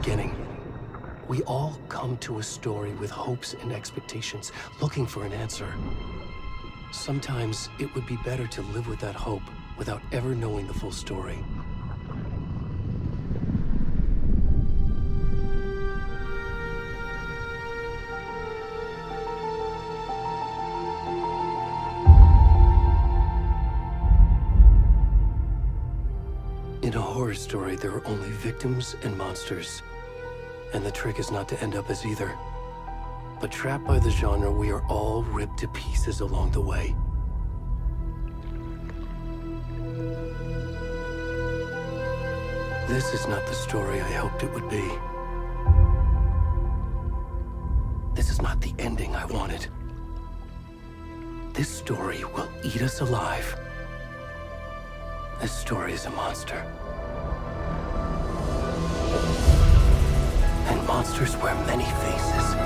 beginning. We all come to a story with hopes and expectations, looking for an answer. Sometimes it would be better to live with that hope without ever knowing the full story. In a horror story, there are only victims and monsters. And the trick is not to end up as either. But trapped by the genre, we are all ripped to pieces along the way. This is not the story I hoped it would be. This is not the ending I wanted. This story will eat us alive. This story is a monster. And monsters wear many faces.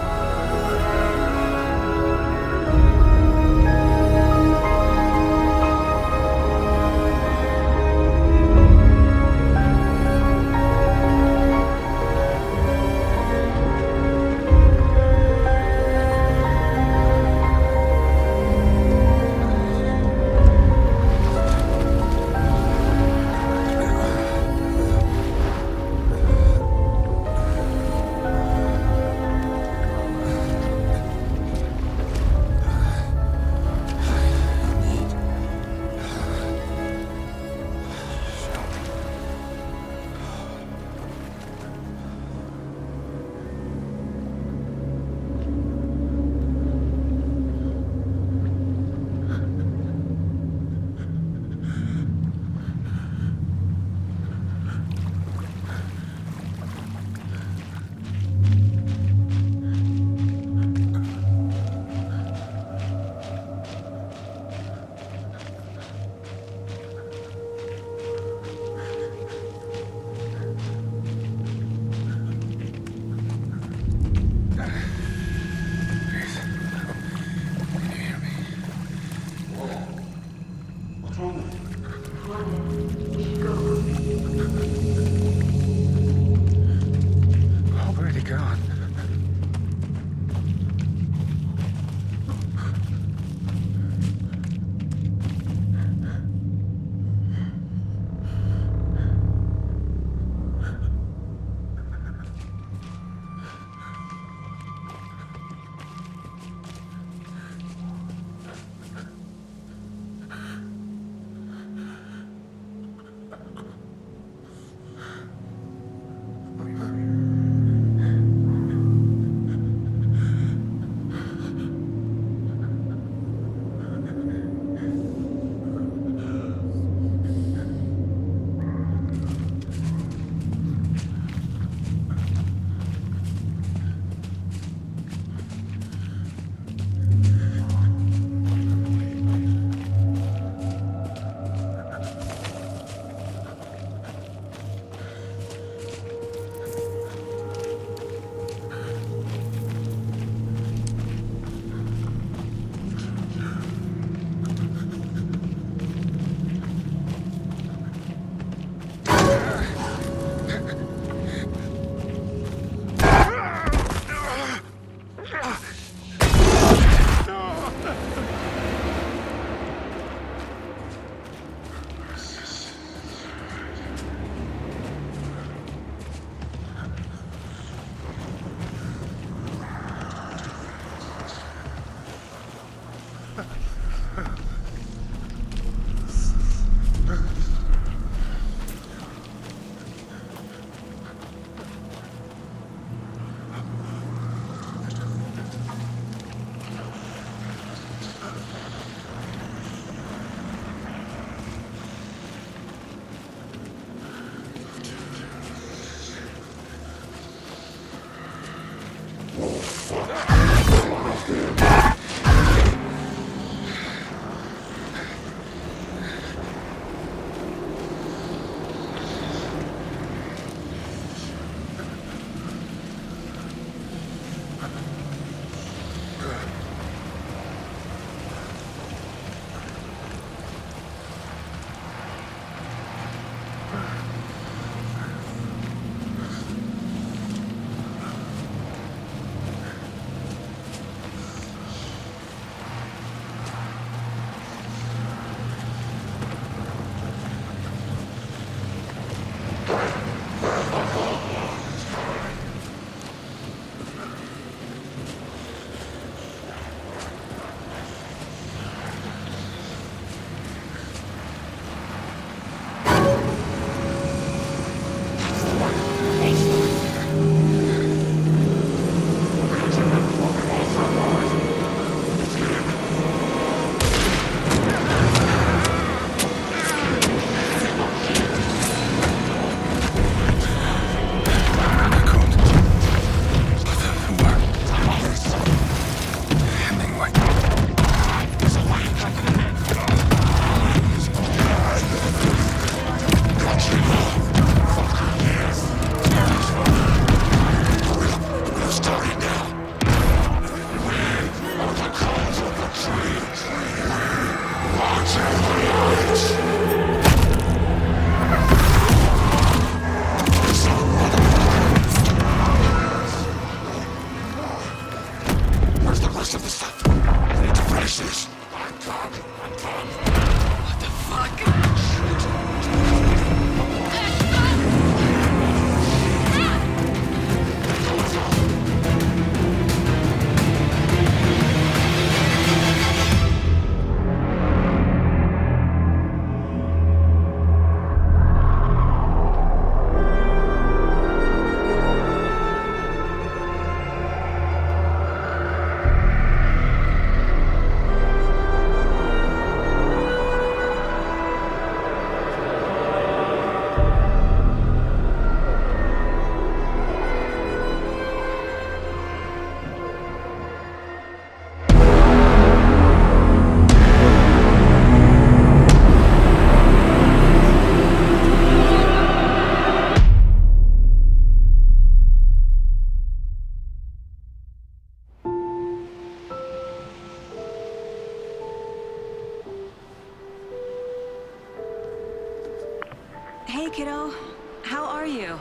Hey, kiddo. How are you?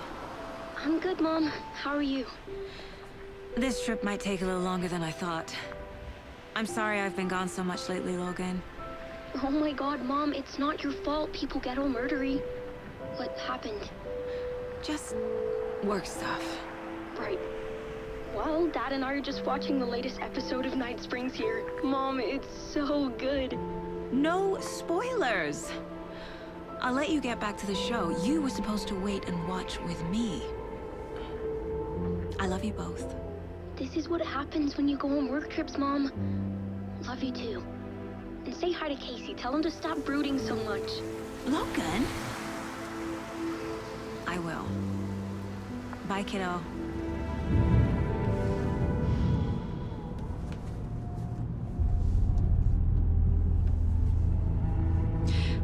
I'm good, Mom. How are you? This trip might take a little longer than I thought. I'm sorry I've been gone so much lately, Logan. Oh my god, Mom, it's not your fault people get all murdery. What happened? Just work stuff. Right. Well, Dad and I are just watching the latest episode of Night Springs here. Mom, it's so good. No spoilers! I'll let you get back to the show. You were supposed to wait and watch with me. I love you both. This is what happens when you go on work trips, Mom. Love you too. And say hi to Casey. Tell him to stop brooding so much. Logan? I will. Bye, kiddo.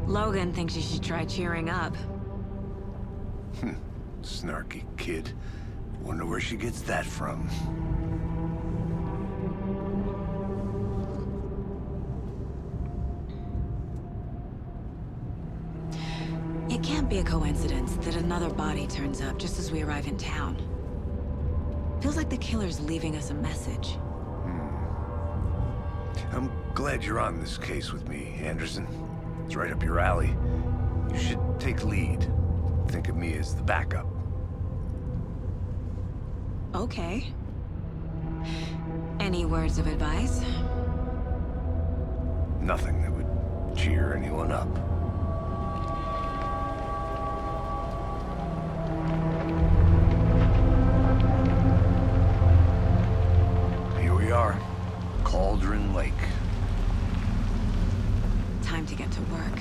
Logan thinks you should try cheering up. Snarky kid. Wonder where she gets that from. It can't be a coincidence that another body turns up just as we arrive in town. Feels like the killer's leaving us a message. I'm glad you're on this case with me, Anderson. It's right up your alley. You should take lead. Think of me as the backup. Okay. Any words of advice? Nothing that would cheer anyone up. Here we are. Cauldron Lake. Time to get to work.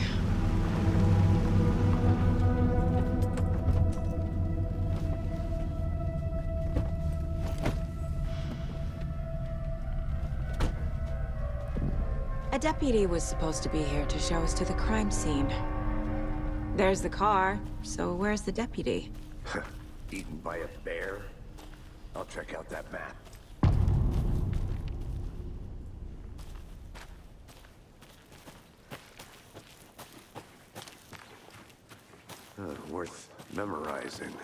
A deputy was supposed to be here to show us to the crime scene. There's the car, so where's the deputy? Eaten by a bear? I'll check out that map. Worth memorizing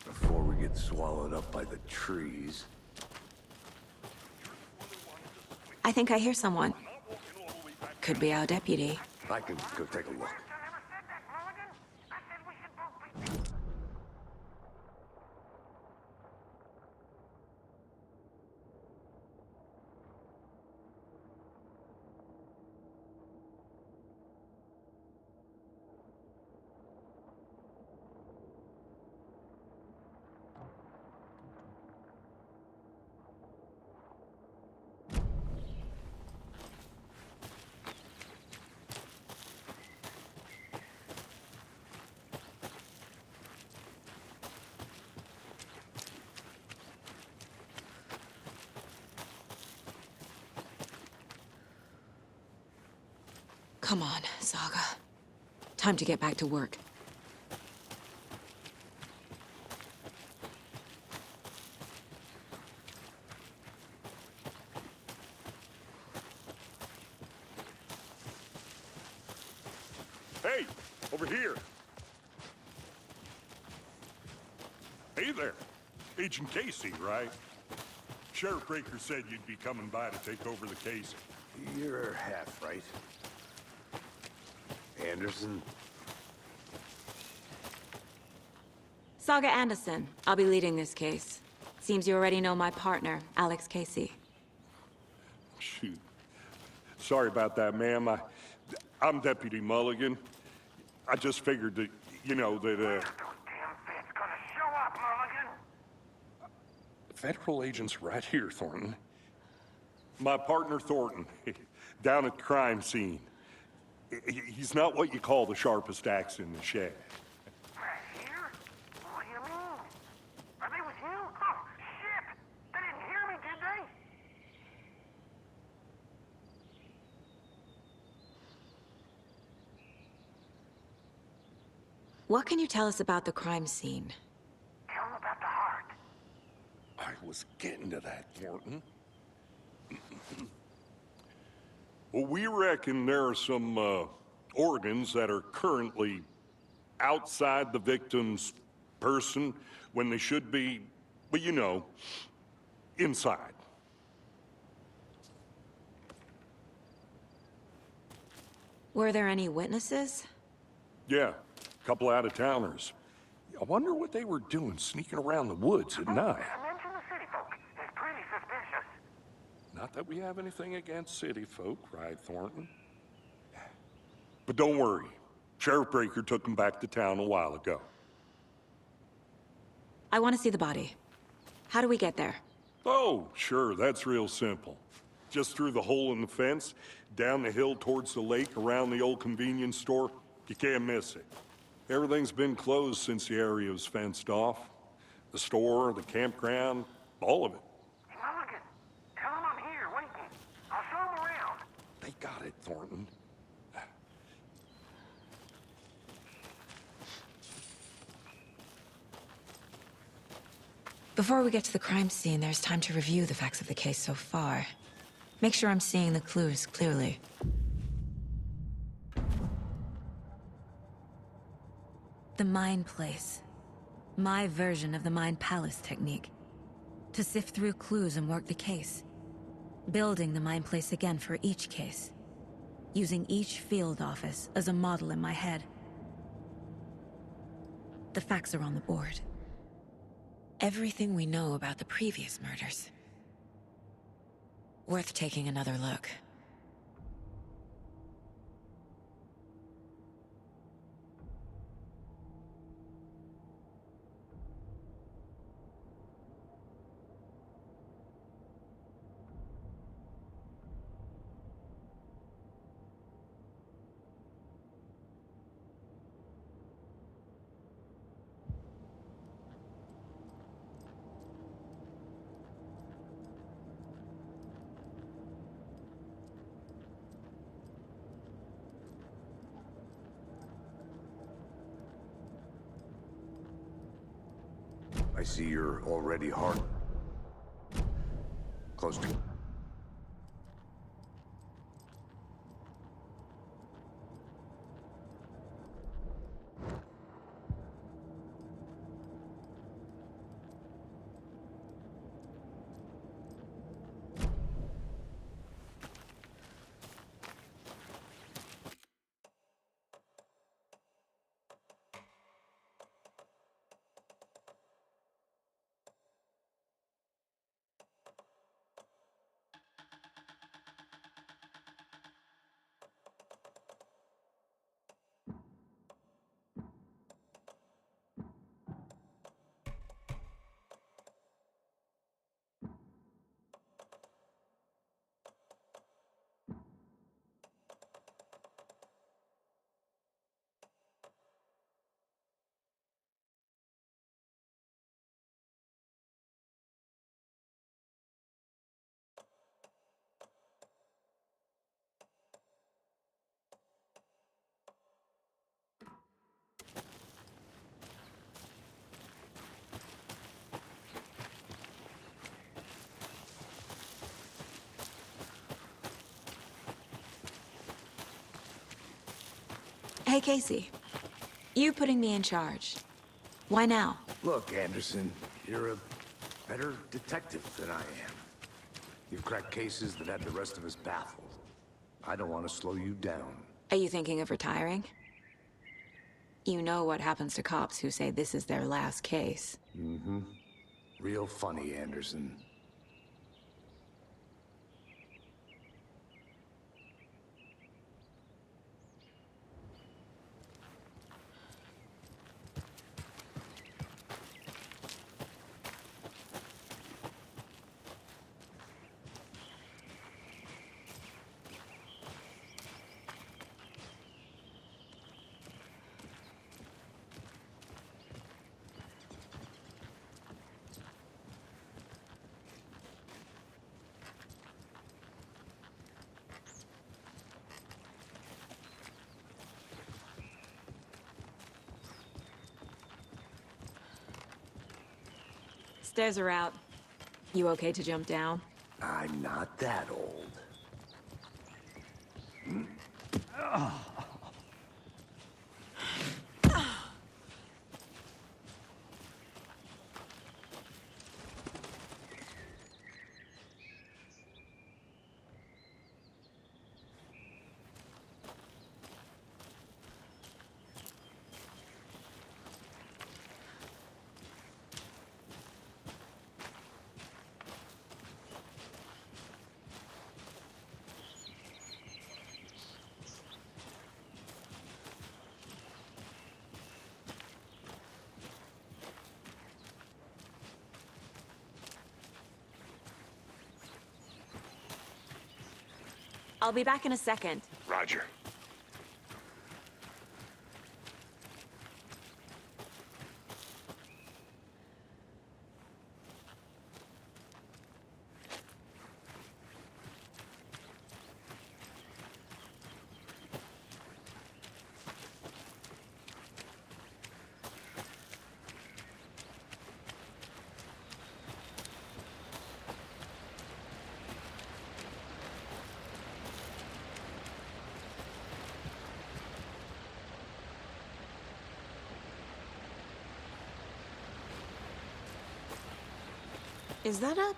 before we get swallowed up by the trees. I think I hear someone. Could be our deputy. I can go take a look. Come on, Saga. Time to get back to work. Hey, over here. Hey there. Agent Casey, right? Sheriff Breaker said you'd be coming by to take over the case. You're half right. Anderson? Saga Anderson. I'll be leading this case. Seems you already know my partner, Alex Casey. Shoot. Sorry about that, ma'am. I'm Deputy Mulligan. I just figured that, you know, that, Damn bitch gonna show up, Mulligan. federal agent's right here, Thornton. My partner, Thornton, down at the crime scene. He's not what you call the sharpest axe in the shed. Right here? What do you mean? Are they with you? Oh, shit! They didn't hear me, did they? What can you tell us about the crime scene? Tell them about the heart. I was getting to that, Thornton. Well, we reckon there are some organs that are currently outside the victim's person when they should be, well, you know, inside. Were there any witnesses? Yeah, a couple out-of-towners. I wonder what they were doing sneaking around the woods at night. Mention the city folk. It's pretty suspicious. Not that we have anything against city folk, right, Thornton? But don't worry. Sheriff Breaker took them back to town a while ago. I want to see the body. How do we get there? Oh, sure, that's real simple. Just through the hole in the fence, down the hill towards the lake, around the old convenience store. You can't miss it. Everything's been closed since the area was fenced off. The store, the campground, all of it. Mulligan, tell him I'm here waiting. I'll show him around. They got it, Thornton. Before we get to the crime scene, there's time to review the facts of the case so far. Make sure I'm seeing the clues clearly. The Mind Place. My version of the Mind Palace technique. To sift through clues and work the case. Building the Mind Place again for each case. Using each field office as a model in my head. The facts are on the board. Everything we know about the previous murders. Worth taking another look. I see you're already hard. Close to... Hey, Casey. You putting me in charge. Why now? Look, Anderson, you're a better detective than I am. You've cracked cases that had the rest of us baffled. I don't want to slow you down. Are you thinking of retiring? You know what happens to cops who say this is their last case. Mm-hmm. Real funny, Anderson. Stairs are out. You okay to jump down? I'm not that old. I'll be back in a second. Roger. Is that a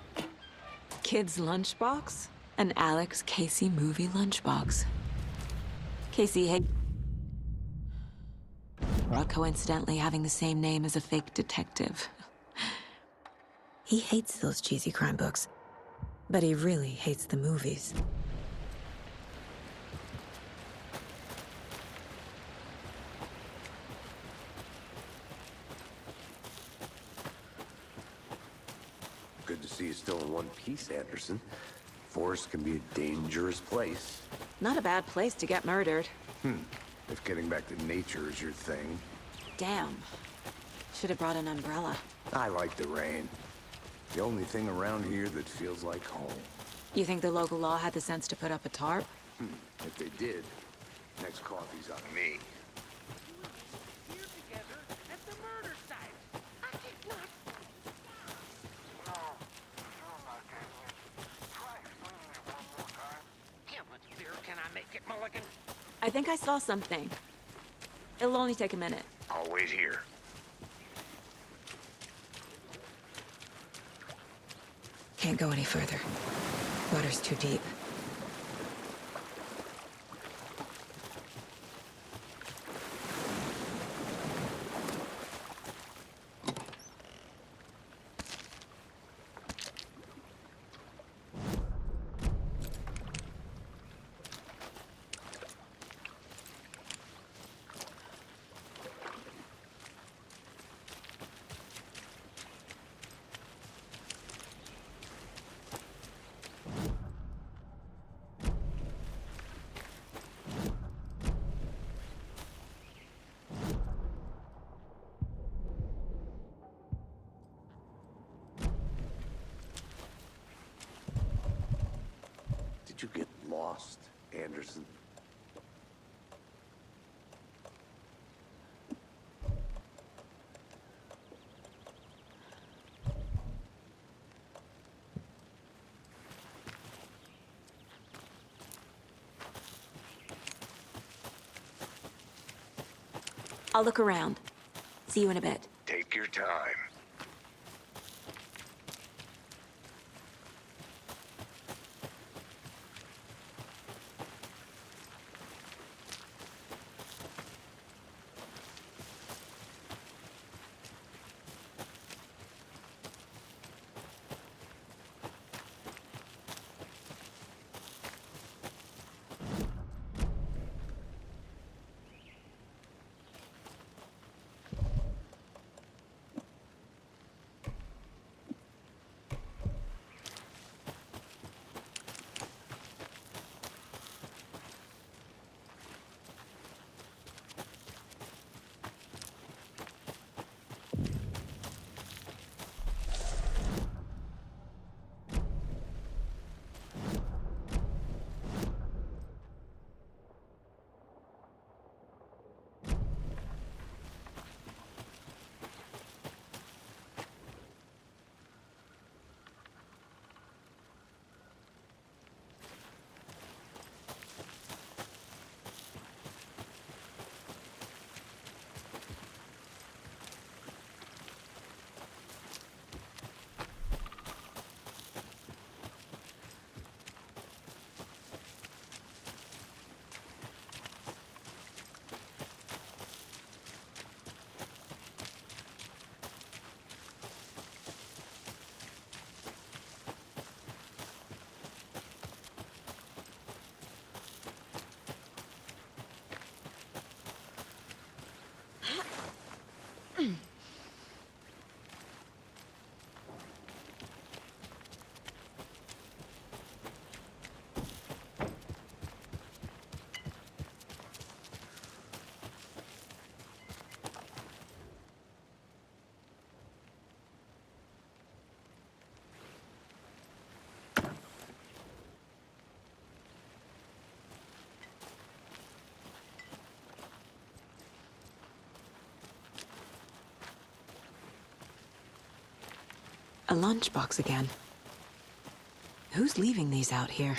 kid's lunchbox? An Alex Casey movie lunchbox. Casey coincidentally having the same name as a fake detective. He hates those cheesy crime books, but he really hates the movies. Good to see you still in one piece, Anderson. Forest can be a dangerous place. Not a bad place to get murdered. If getting back to nature is your thing. Damn. Should have brought an umbrella. I like the rain. The only thing around here that feels like home. You think the local law had the sense to put up a tarp? If they did, next coffee's on me. Here together at the murder site. I did not. No, you're not getting it. Try explaining it one more time. How much beer can I make it, Mulligan? I think I saw something. It'll only take a minute. I'll wait here. Can't go any further. Water's too deep. Did you get lost, Anderson? I'll look around. See you in a bit. Take your time. A lunchbox again. Who's leaving these out here?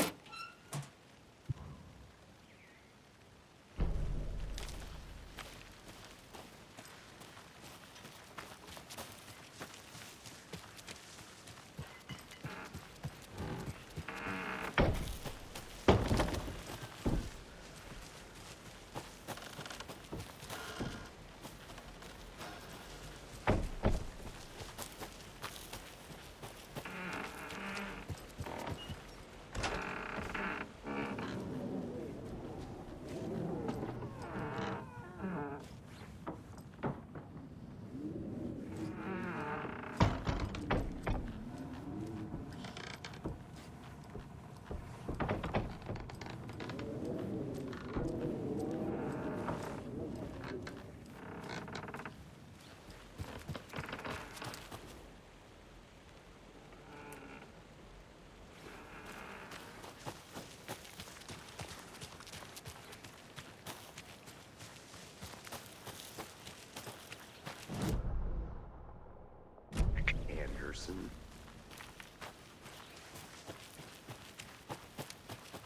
Anderson?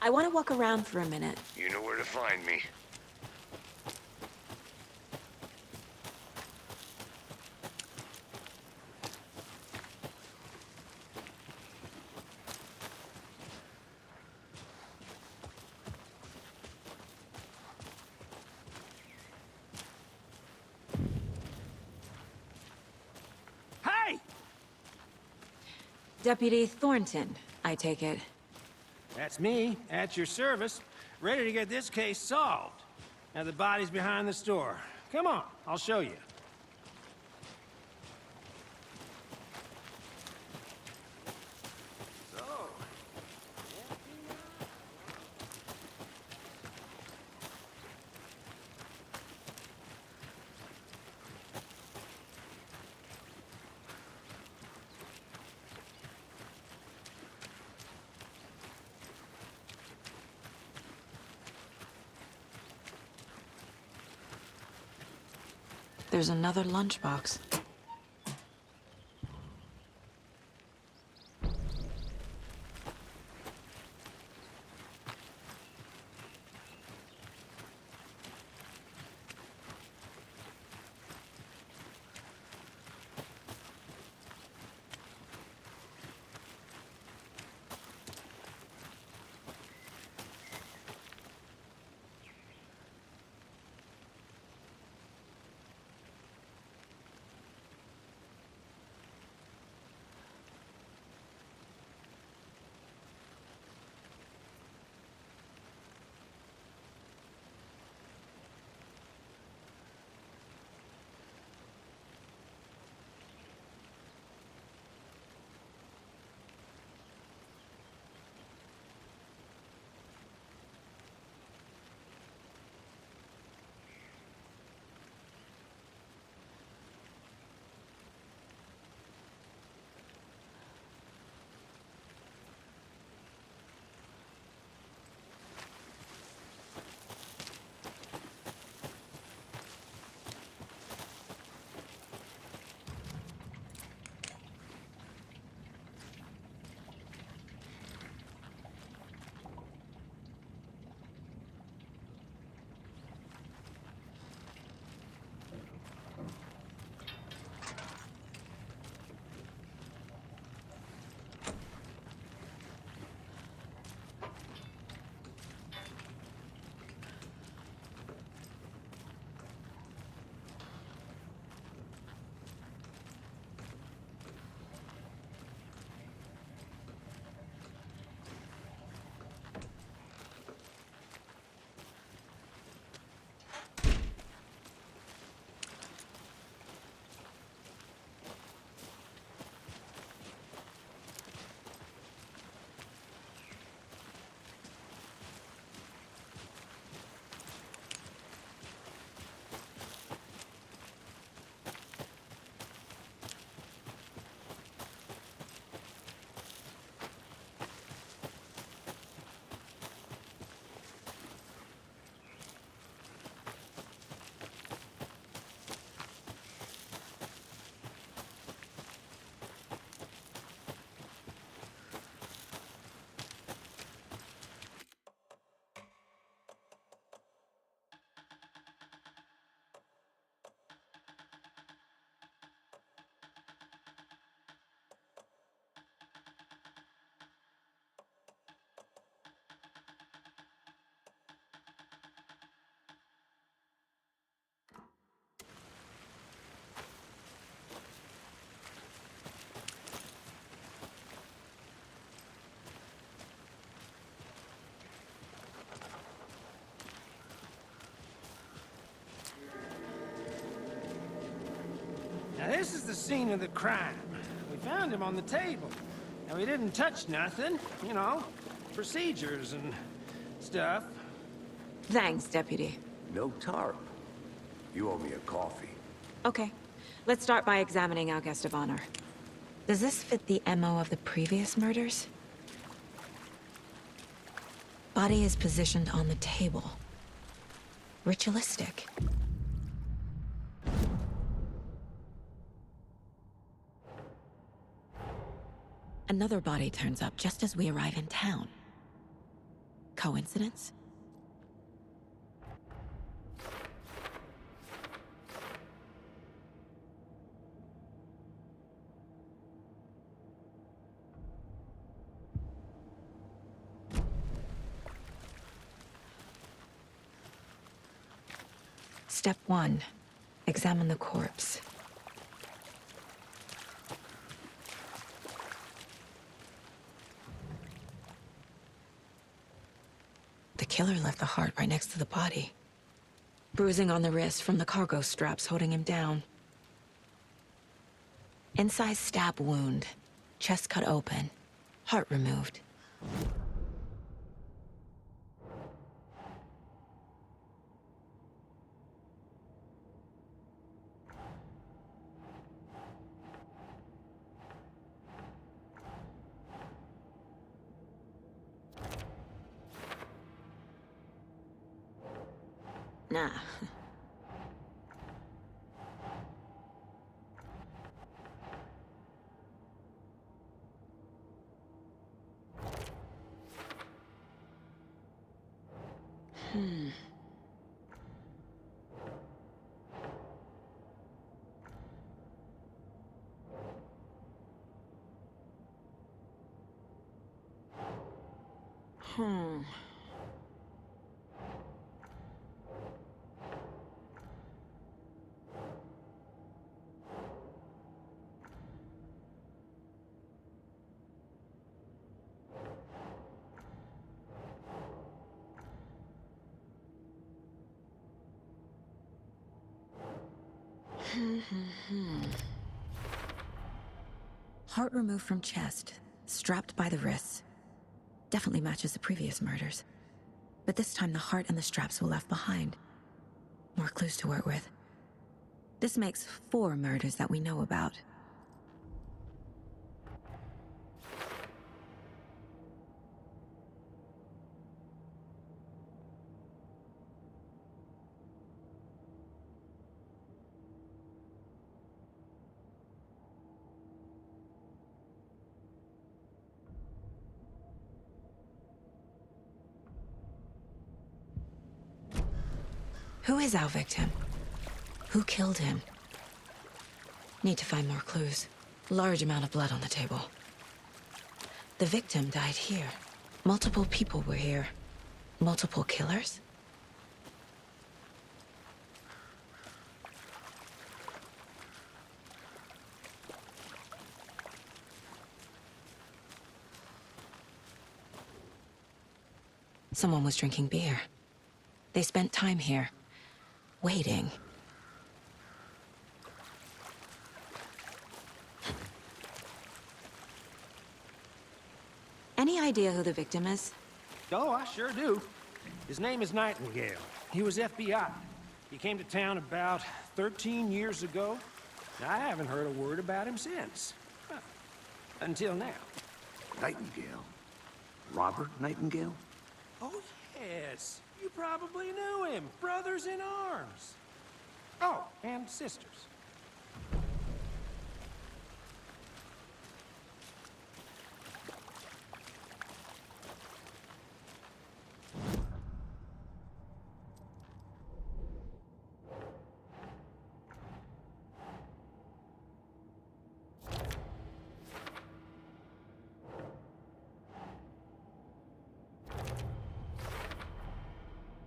I want to walk around for a minute. You know where to find me. Hey! Deputy Thornton, I take it. That's me, at your service, ready to get this case solved. Now the body's behind the store. Come on, I'll show you. So, There's another lunchbox. this is the scene of the crime. We found him on the table. Now, he didn't touch nothing, you know, procedures and stuff. Thanks, Deputy. No tarp. You owe me a coffee. Okay, let's start by examining our guest of honor. Does this fit the MO of the previous murders? Body is positioned on the table. Ritualistic. Another body turns up just as we arrive in town. Coincidence? Step 1. Examine the corpse. The killer left the heart right next to the body. Bruising on the wrist from the cargo straps holding him down. Incised stab wound. Chest cut open. Heart removed. Nah. Heart removed from chest, strapped by the wrists. Definitely matches the previous murders. But this time the heart and the straps were left behind. More clues to work with. This makes 4 murders that we know about. Who is our victim? Who killed him? Need to find more clues. Large amount of blood on the table. The victim died here. Multiple people were here. Multiple killers? Someone was drinking beer. They spent time here. Waiting. Any idea who the victim is? Oh, I sure do. His name is Nightingale. He was FBI. He came to town about 13 years ago. I haven't heard a word about him since. Well, until now. Nightingale? Robert Nightingale? Oh, yes. You probably knew him. Brothers in arms. Oh, and sisters.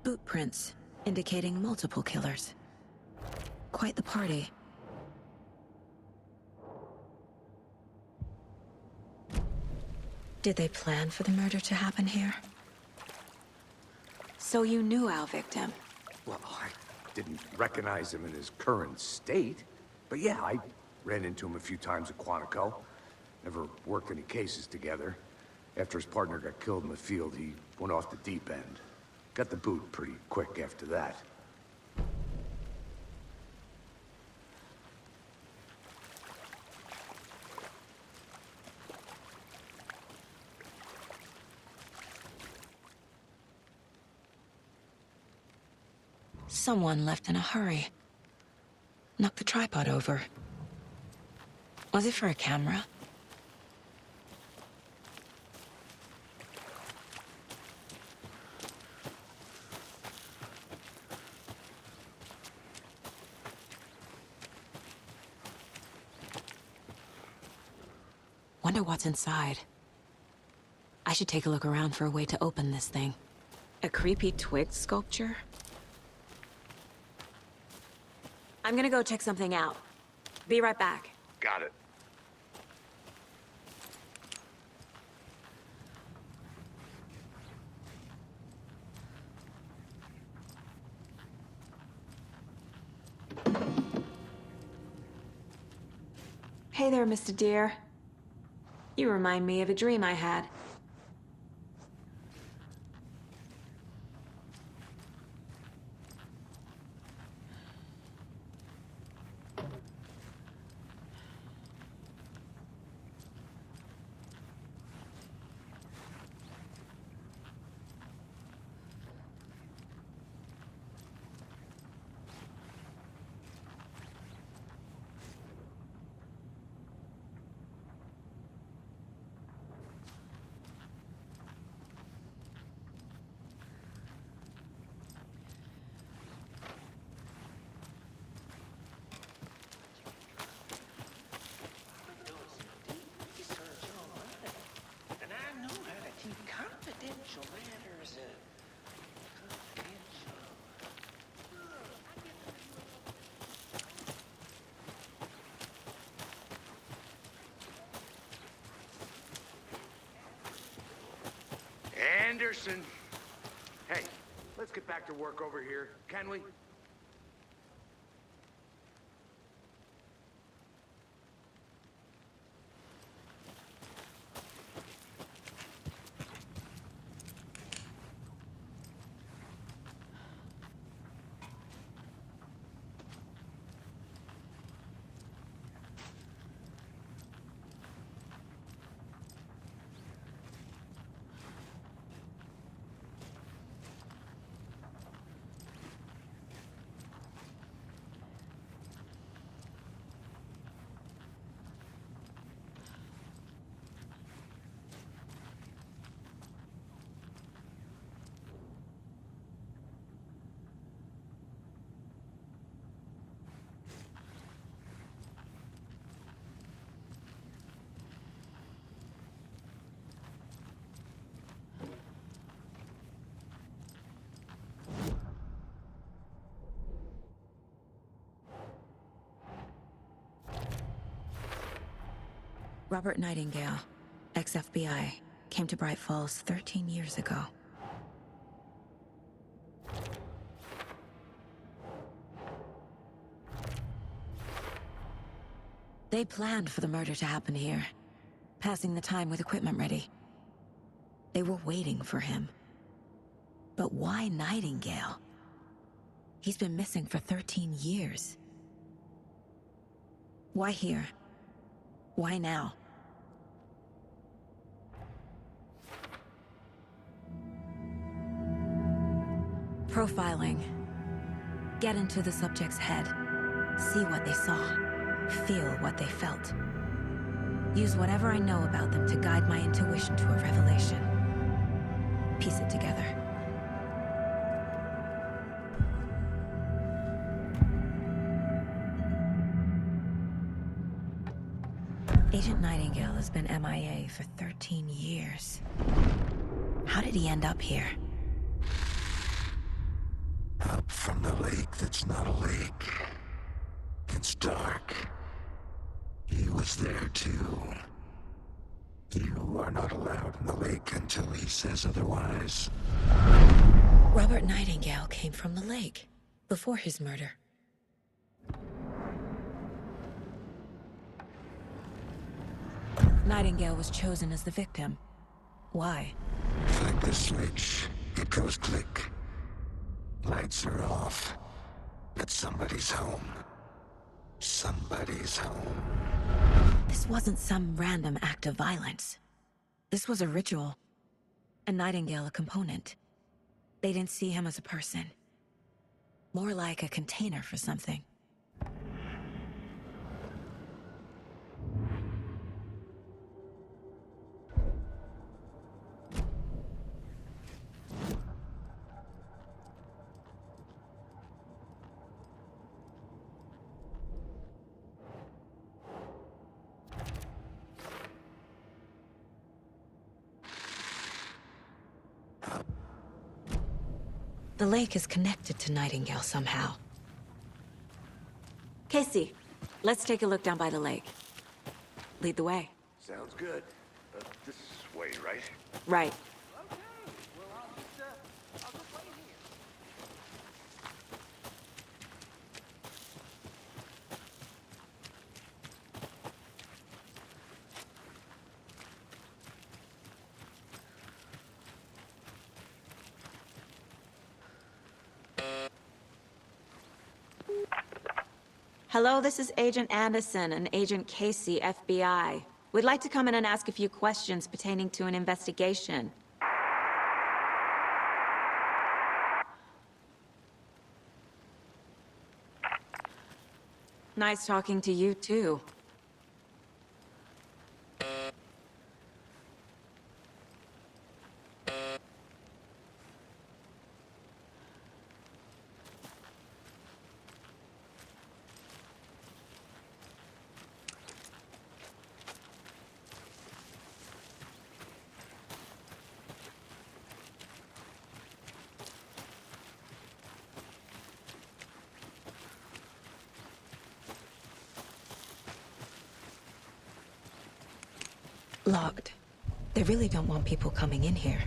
Boot prints, indicating multiple killers. Quite the party. Did they plan for the murder to happen here? So you knew our victim? Well, I didn't recognize him in his current state. But yeah, I Ran into him a few times at Quantico. Never worked any cases together. After his partner got killed in the field, he went off the deep end. Got the boot pretty quick after that. Someone left in a hurry. Knocked the tripod over. Was it for a camera? Wonder what's inside. I should take a look around for a way to open this thing. A creepy twig sculpture? I'm gonna go check something out. Be right back. Got it. Hey there, Mr. Deer. You remind me of a dream I had. And I know how to keep confidential matters confidential. Anderson. Hey, let's get back to work over here, can we? Robert Nightingale, ex-FBI, came to Bright Falls 13 years ago. They planned for the murder to happen here, passing the time with equipment ready. They were waiting for him. But why Nightingale? He's been missing for 13 years. Why here? Why now? Profiling. Get into the subject's head. See what they saw. Feel what they felt. Use whatever I know about them to guide my intuition to a revelation. Piece it together. Agent Nightingale has been MIA for 13 years. How did he end up here? Up from the lake that's not a lake. It's dark. He was there too. You are not allowed in the lake until he says otherwise. Robert Nightingale came from the lake, before his murder. Nightingale was chosen as the victim. Why? Flick the switch. It goes click. Lights are off. But somebody's home. Somebody's home. This wasn't some random act of violence. This was a ritual. And Nightingale a component. They didn't see him as a person. More like a container for something. The lake is connected to Nightingale somehow. Casey, let's take a look down by the lake. Lead the way. Sounds good. This way, right? Right. Okay, well, I'll just wait here. Hello, this is Agent Anderson and Agent Casey, FBI. We'd like to come in and ask a few questions pertaining to an investigation. Nice talking to you, too. Locked. They really don't want people coming in here.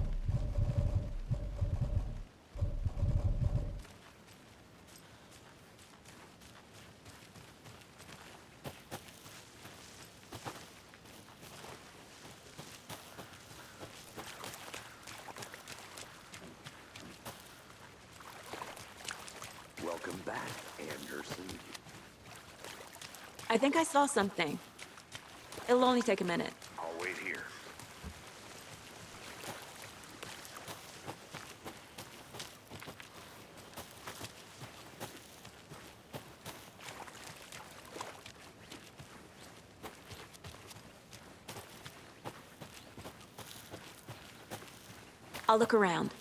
Welcome back, Anderson. I think I saw something. It'll only take a minute. I'll wait here. I'll look around.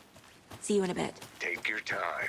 See you in a bit. Take your time.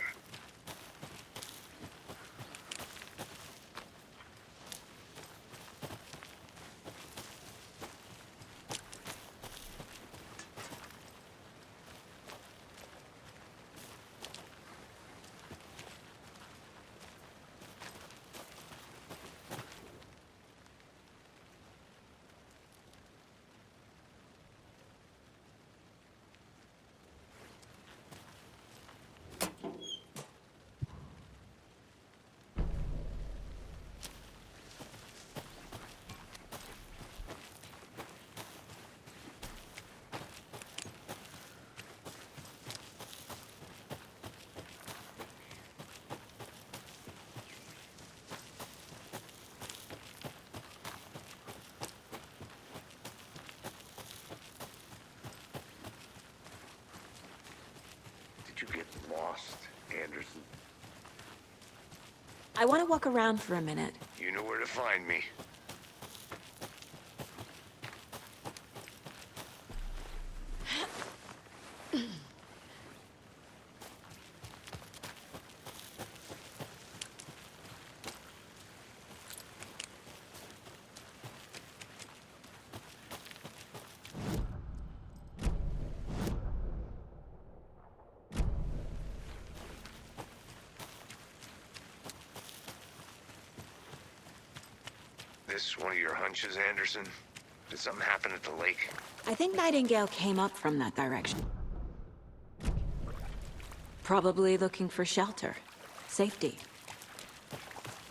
Did you get lost, Anderson? I want to walk around for a minute. You know where to find me. This one of your hunches, Anderson? Did something happen at the lake? I think Nightingale came up from that direction. Probably looking for shelter. Safety.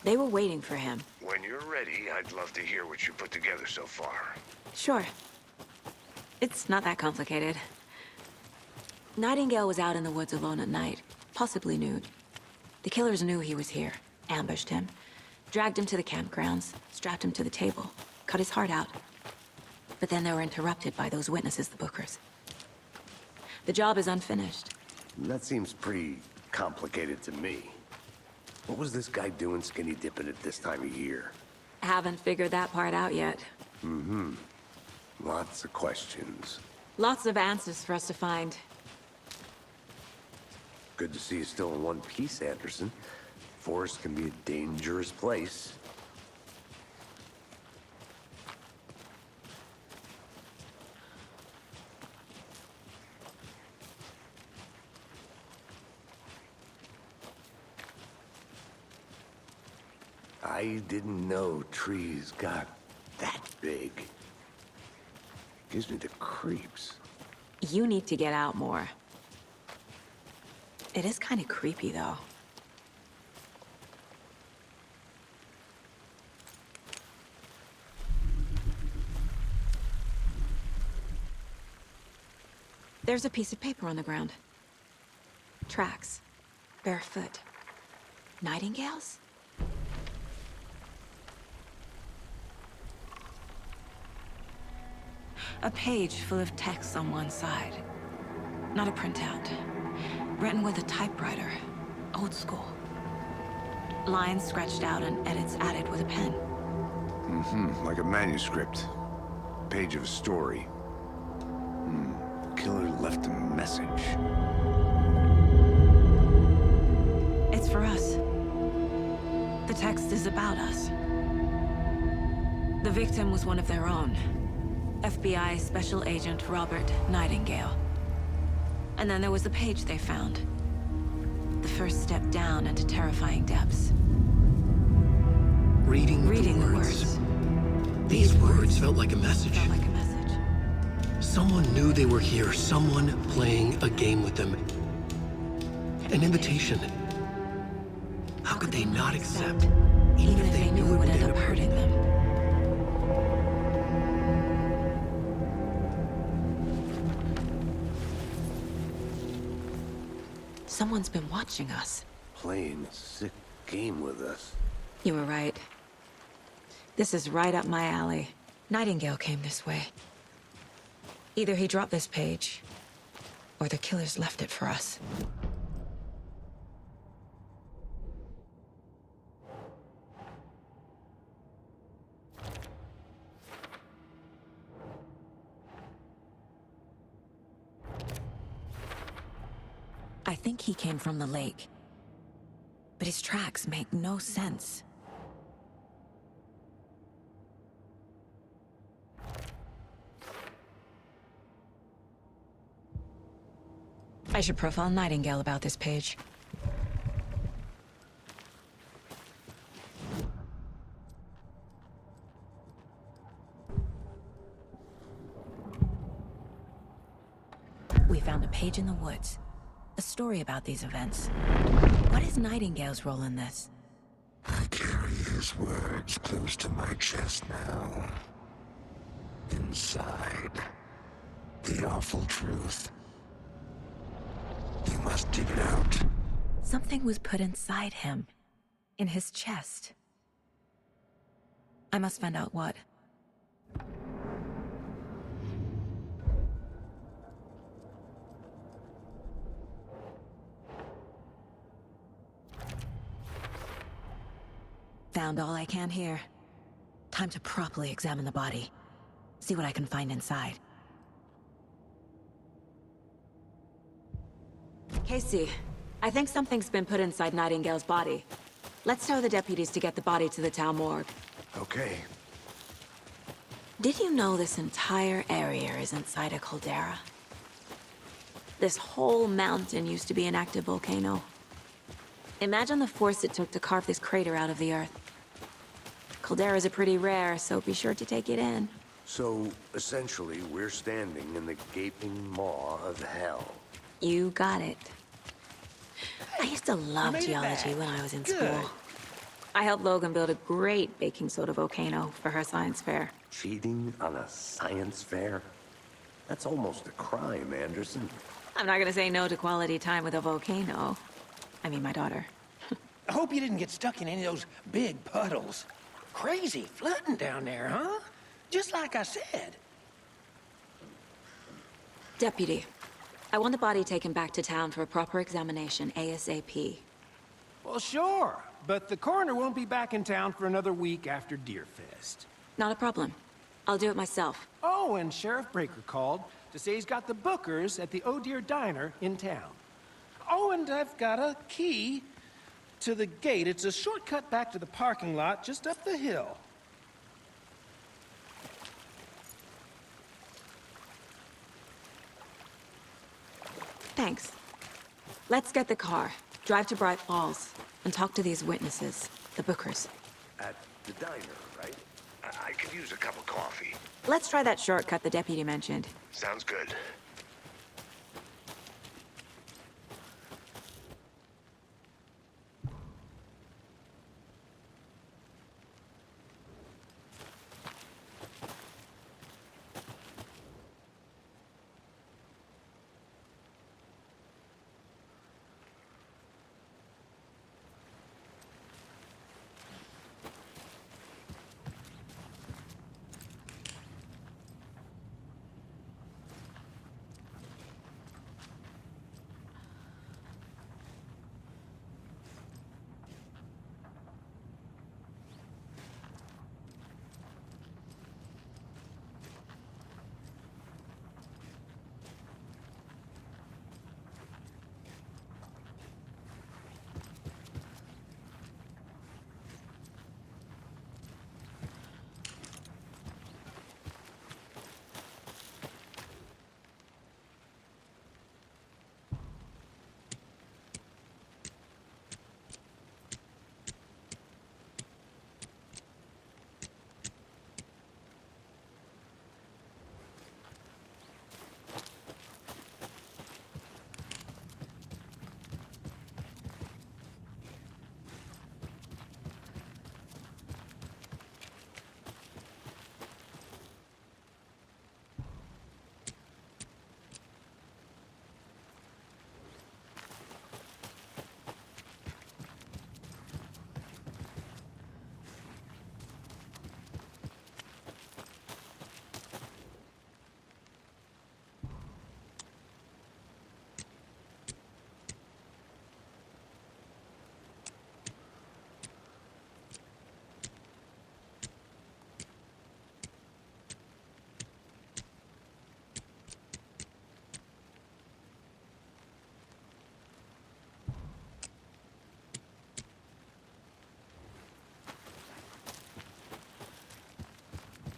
They were waiting for him. When you're ready, I'd love to hear what you put together so far. Sure. It's not that complicated. Nightingale was out in the woods alone at night, possibly nude. The killers knew he was here, ambushed him, dragged him to the campgrounds, strapped him to the table, cut his heart out. But then they were interrupted by those witnesses, the Bookers. The job is unfinished. That seems pretty complicated to me. What was this guy doing skinny dipping at this time of year? Haven't figured that part out yet. Lots of questions. Lots of answers for us to find. Good to see you still in one piece, Anderson. Forest can be a dangerous place. I didn't know trees got that big. Gives me the creeps. You need to get out more. It is kind of creepy, though. There's a piece of paper on the ground. Tracks. Barefoot. Nightingales? A page full of text on one side. Not a printout. Written with a typewriter. Old school. Lines scratched out and edits added with a pen. Like a manuscript. Page of a story. Killer left a message. It's for us. The text is about us. The victim was one of their own. FBI Special Agent Robert Nightingale. And then there was the page they found. The first step down into terrifying depths. Reading the words. These words felt like a message. Felt like a message. Someone knew they were here, someone playing a game with them. An invitation. How could they not accept, even if they knew it would end up hurting them? Someone's been watching us. Playing a sick game with us. You were right. This is right up my alley. Nightingale came this way. Either he dropped this page, or the killers left it for us. I think he came from the lake. But his tracks make no sense. I should profile Nightingale about this page. We found a page in the woods. A story about these events. What is Nightingale's role in this? I carry his words close to my chest now. Inside, the awful truth. You must dig it out. Something was put inside him. In his chest. I must find out what. Found all I can here. Time to properly examine the body. See what I can find inside. Casey, I think something's been put inside Nightingale's body. Let's tell the deputies to get the body to the town morgue. Okay. Did you know this entire area is inside a caldera? This whole mountain used to be an active volcano. Imagine the force it took to carve this crater out of the earth. Calderas are pretty rare, so be sure to take it in. So, essentially, we're standing in the gaping maw of hell. You got it. I used to love geology when I was in school. I helped Logan build a great baking soda volcano for her science fair. Cheating on a science fair? That's almost a crime, Anderson. I'm not gonna say no to quality time with a volcano. I mean, my daughter. I hope you didn't get stuck in any of those big puddles. Crazy flooding down there, huh? Just like I said. Deputy, I want the body taken back to town for a proper examination, ASAP. Well, sure, but the coroner won't be back in town for another week after Deerfest. Not a problem. I'll do it myself. Oh, and Sheriff Breaker called to say he's got the Bookers at the Oh Deer Diner in town. Oh, and I've got a key to the gate. It's a shortcut back to the parking lot just up the hill. Thanks. Let's get the car, drive to Bright Falls, and talk to these witnesses, the Bookers. At the diner, right? I could use a cup of coffee. Let's try that shortcut the deputy mentioned. Sounds good.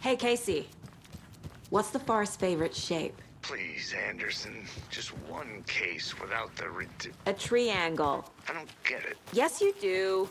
Hey, Casey. What's the Forest's favorite shape? Please, Anderson. Just one case without the A triangle. I don't get it. Yes, you do.